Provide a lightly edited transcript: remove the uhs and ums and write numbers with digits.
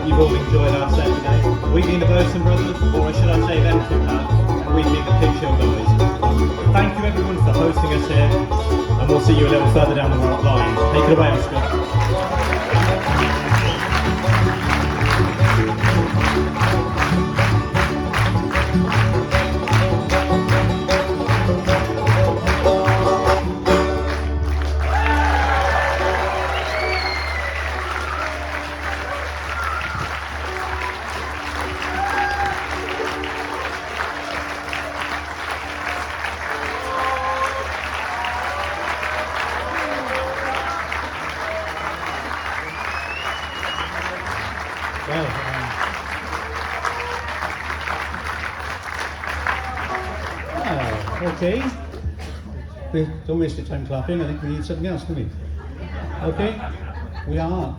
hope you've all enjoyed our set today. We've been the Boatswain Brothers, or should I say them two have, and we've been the Pig Show Boys. Thank you everyone for hosting us here, and we'll see you a little further down the line. Take it away, Oscar. Well, okay. Don't waste your time clapping. I think we need something else, don't we? Okay, we are